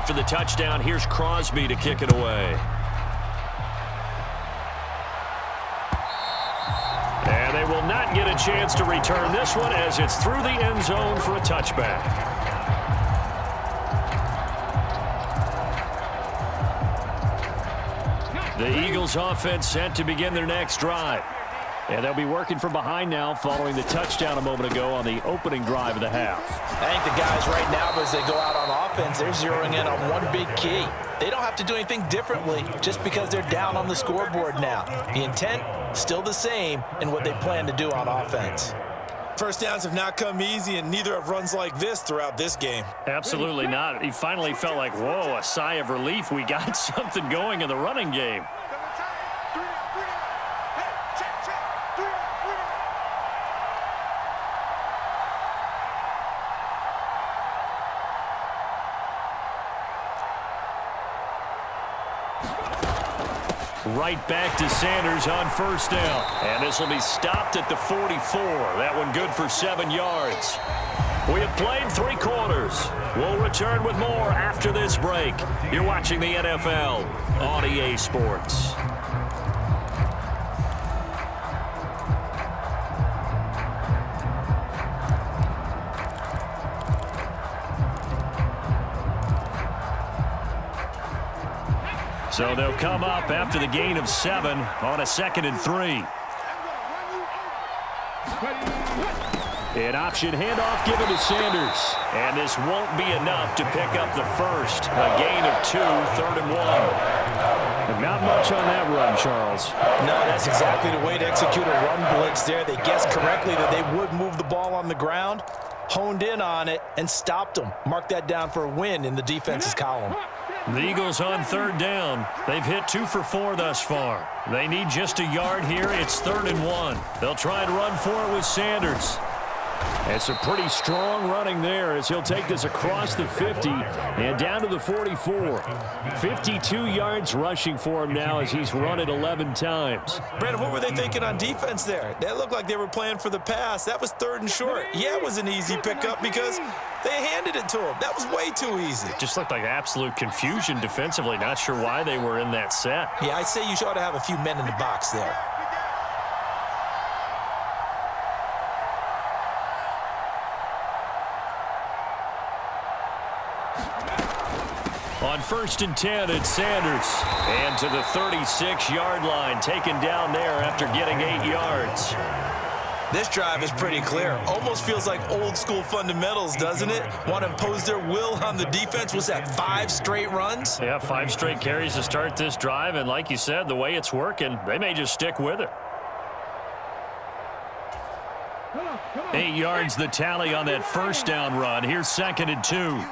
after the touchdown. Here's Crosby to kick it away. And they will not get a chance to return this one as it's through the end zone for a touchback. The Eagles offense set to begin their next drive. And they'll be working from behind now following the touchdown a moment ago on the opening drive of the half. I think the guys right now, as they go out on offense, they're zeroing in on one big key. They don't have to do anything differently just because they're down on the scoreboard now. The intent, still the same in what they plan to do on offense. First downs have not come easy, and neither have runs like this throughout this game. Absolutely not. He finally felt like, whoa, a sigh of relief. We got something going in the running game. Right back to Sanders on first down. And this will be stopped at the 44. That one good for 7 yards. We have played 3 quarters. We'll return with more after this break. You're watching the NFL on EA Sports. So they'll come up after the gain of 7 on a 2nd and 3. An option handoff given to Sanders. And this won't be enough to pick up the first. A gain of 2, 3rd and 1. Not much on that run, Charles. No, that's exactly the way to execute a run blitz there. They guessed correctly that they would move the ball on the ground, honed in on it, and stopped them. Mark that down for a win in the defense's column. The Eagles on 3rd down. They've hit 2 for 4 thus far. They need just a yard here. It's 3rd and 1. They'll try and run for it with Sanders. It's a pretty strong running there as he'll take this across the 50 and down to the 44. 52 yards rushing for him now as he's run it 11 times. Brandon, what were they thinking on defense there? That looked like they were playing for the pass. That was 3rd and short. Yeah, it was an easy pickup because they handed it to him. That was way too easy. Just looked like absolute confusion defensively. Not sure why they were in that set. Yeah, I'd say you ought to have a few men in the box there. On 1st and 10, it's Sanders. And to the 36-yard line, taken down there after getting 8 yards. This drive is pretty clear. Almost feels like old-school fundamentals, doesn't it? Want to impose their will on the defense. Was that 5 straight runs? Yeah, 5 straight carries to start this drive. And like you said, the way it's working, they may just stick with it. 8 yards the tally on that first down run. Here's 2nd and 2.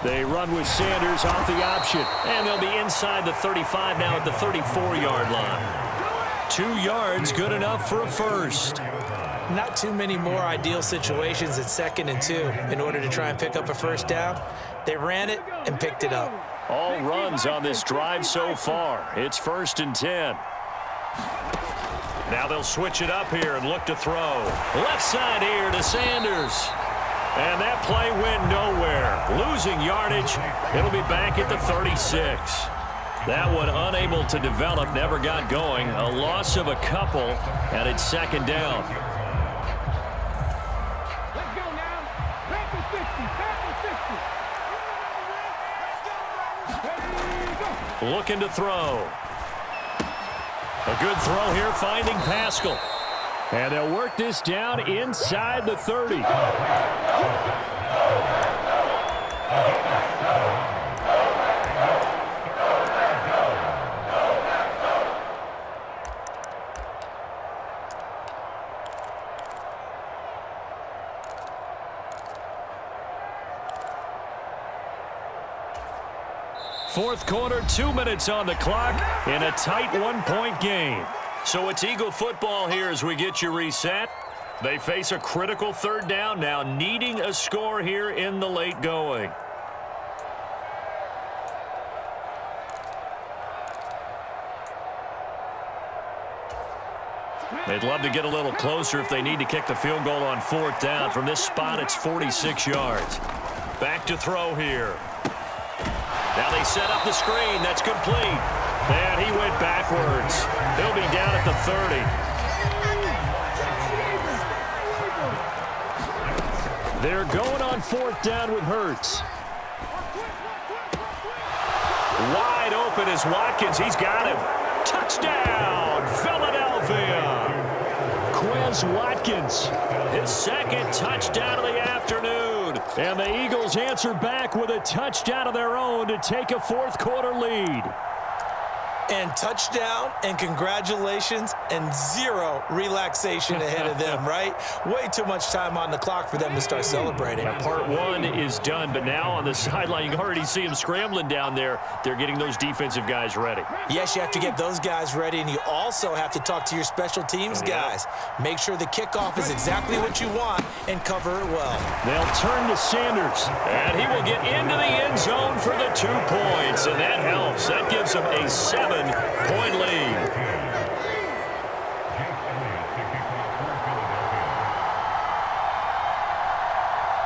They run with Sanders off the option. And they'll be inside the 35 now at the 34-yard line. 2 yards, good enough for a first. Not too many more ideal situations at 2nd and 2 in order to try and pick up a first down. They ran it and picked it up. All runs on this drive so far. It's 1st and 10. Now they'll switch it up here and look to throw. Left side here to Sanders. And that play went nowhere. Losing yardage. It'll be back at the 36. That one unable to develop, never got going. A loss of a couple, and it's 2nd down. Let's go now. Back to 60. Back to 60. Looking to throw. A good throw here, finding Pascal. And they'll work this down inside the 30. Fourth quarter, 2 minutes on the clock in a tight 1-point game. So it's Eagle football here as we get you reset. They face a critical 3rd down now, needing a score here in the late going. They'd love to get a little closer if they need to kick the field goal on 4th down. From this spot, it's 46 yards. Back to throw here. Now they set up the screen. That's complete. And he went backwards. He'll be down at the 30. They're going on 4th down with Hurts. Wide open is Watkins. He's got him. Touchdown, Philadelphia. Quez Watkins, his 2nd touchdown of the afternoon. And the Eagles answer back with a touchdown of their own to take a 4th quarter lead. And touchdown, and congratulations, and 0 relaxation ahead of them, right? Way too much time on the clock for them to start celebrating. Now, part 1 is done, but now on the sideline, you can already see them scrambling down there. They're getting those defensive guys ready. Yes, you have to get those guys ready, and you also have to talk to your special teams guys. Make sure the kickoff is exactly what you want and cover it well. They'll turn to Sanders, and he will get into the end zone for the 2 points, and that helps. That gives them a 7-point lead.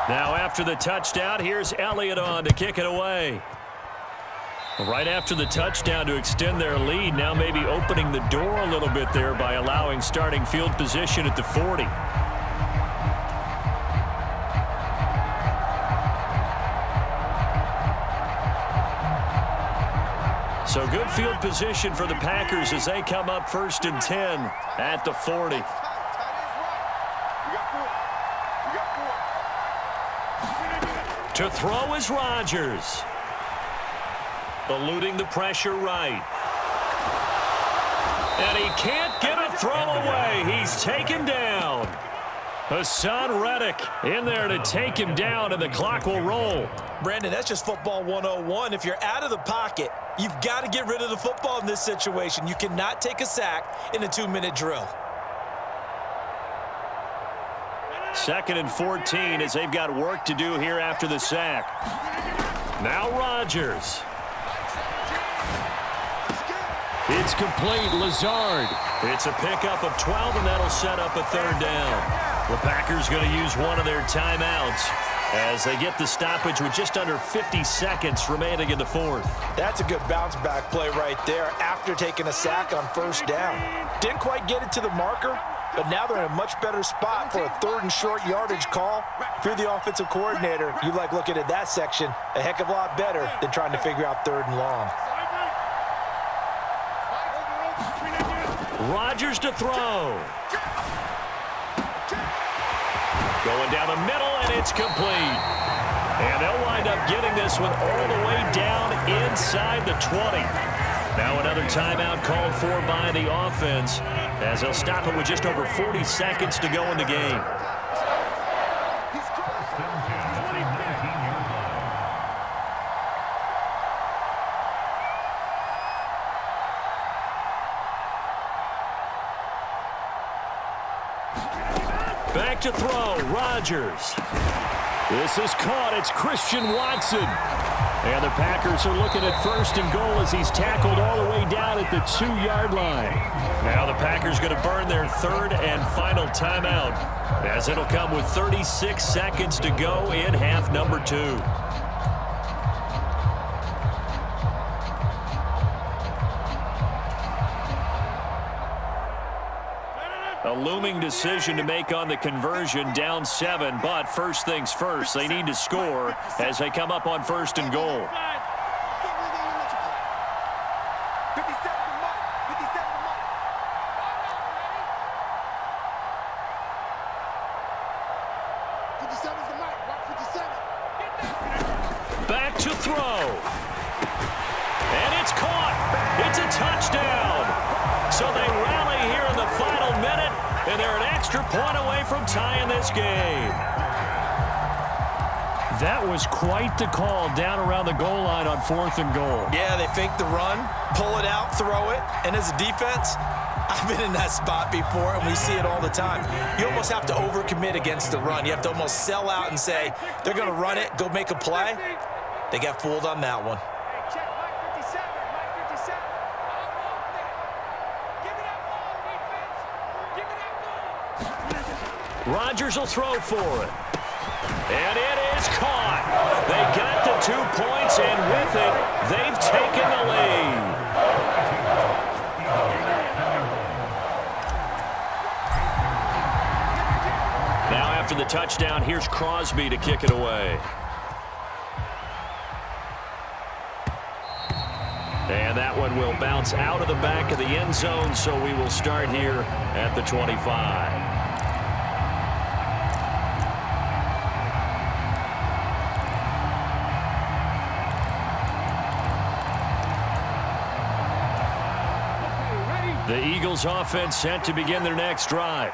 Now after the touchdown, here's Elliott on to kick it away. Right after the touchdown to extend their lead, now maybe opening the door a little bit there by allowing starting field position at the 40. So good field position for the Packers as they come up 1st and 10 at the 40. To throw is Rodgers. Eluding the pressure right. And he can't get a throw away. He's taken down. Hassan Reddick in there to take him down, and the clock will roll. Brandon, that's just football 101. If you're out of the pocket, you've got to get rid of the football in this situation. You cannot take a sack in a 2-minute drill. 2nd and 14 as they've got work to do here after the sack. Now Rodgers. It's complete. Lazard. It's a pickup of 12, and that'll set up a 3rd down. The Packers going to use one of their timeouts as they get the stoppage with just under 50 seconds remaining in the 4th. That's a good bounce-back play right there after taking a sack on 1st down. Didn't quite get it to the marker, but now they're in a much better spot for a 3rd and short yardage call. If you're the offensive coordinator, you like looking at that section a heck of a lot better than trying to figure out 3rd and long. Rodgers to throw. Going down the middle, and it's complete. And they'll wind up getting this one all the way down inside the 20. Now another timeout called for by the offense as they'll stop it with just over 40 seconds to go in the game. Back to throw, Rodgers. This is caught. It's Christian Watson. And the Packers are looking at 1st and goal as he's tackled all the way down at the 2-yard line. Now the Packers going to burn their 3rd and final timeout as it'll come with 36 seconds to go in half number 2. A looming decision to make on the conversion, down 7, but first things first, they need to score as they come up on 1st and goal. Back to throw. And it's caught. It's a touchdown. So they rally here in the final minute, and they're an extra point away from tying this game. That was quite the call down around the goal line on 4th and goal. Yeah, they fake the run, pull it out, throw it, and as a defense, I've been in that spot before, and we see it all the time. You almost have to overcommit against the run. You have to almost sell out and say, they're going to run it, go make a play. They got fooled on that one. Rodgers will throw for it. And it is caught. They got the 2 points, and with it, they've taken the lead. Now after the touchdown, here's Crosby to kick it away. And that one will bounce out of the back of the end zone, so we will start here at the 25. The Eagles offense set to begin their next drive.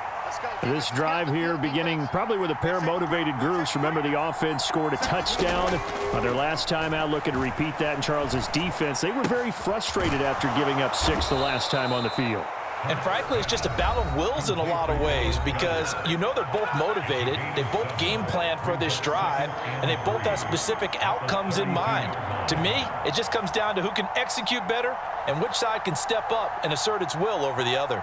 This drive here beginning probably with a pair of motivated groups. Remember, the offense scored a touchdown on their last time out. Looking to repeat that in Charles's defense. They were very frustrated after giving up 6 the last time on the field. And frankly, it's just a battle of wills in a lot of ways because you know they're both motivated. They both game planned for this drive, and they both have specific outcomes in mind. To me, it just comes down to who can execute better and which side can step up and assert its will over the other.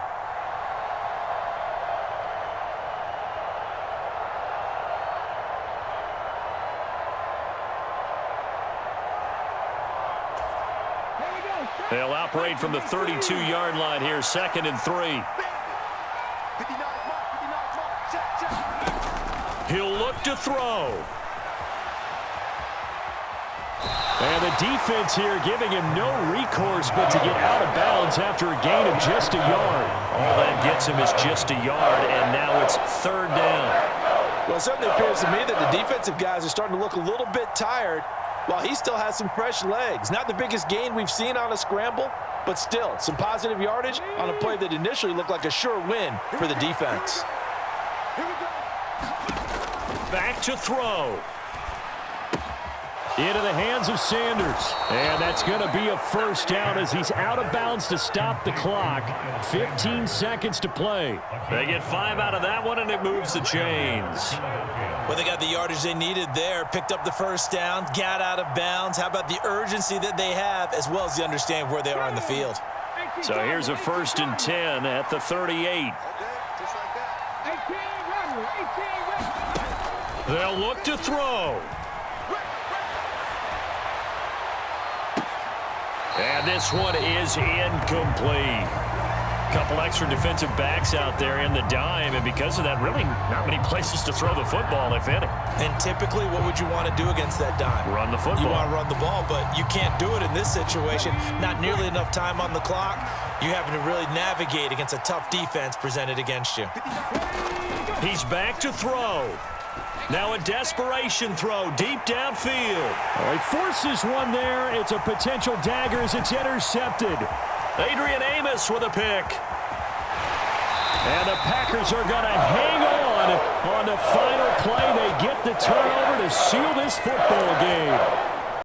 They'll operate from the 32-yard line here, 2nd and 3. He'll look to throw. And the defense here giving him no recourse but to get out of bounds after a gain of just a yard. All that gets him is just a yard, and now it's 3rd down. Well, it certainly appears to me that the defensive guys are starting to look a little bit tired while he still has some fresh legs. Not the biggest gain we've seen on a scramble, but still some positive yardage on a play that initially looked like a sure win for the defense. Back to throw. Into the hands of Sanders. And that's going to be a first down as he's out of bounds to stop the clock. 15 seconds to play. They get 5 out of that one, and it moves the chains. Well, they got the yardage they needed there, picked up the first down, got out of bounds. How about the urgency that they have, as well as the understanding of where they are in the field? So here's a 1st and 10 at the 38. They'll look to throw. And this one is incomplete. Couple extra defensive backs out there in the dime, and because of that, really not many places to throw the football, if any. And typically, what would you want to do against that dime? Run the football. You want to run the ball, but you can't do it in this situation. Not nearly enough time on the clock. You're having to really navigate against a tough defense presented against you. He's back to throw. Now a desperation throw deep downfield. Well, he forces one there. It's a potential dagger as it's intercepted. Adrian Amos with a pick. And the Packers are going to hang on the final play. They get the turnover to seal this football game.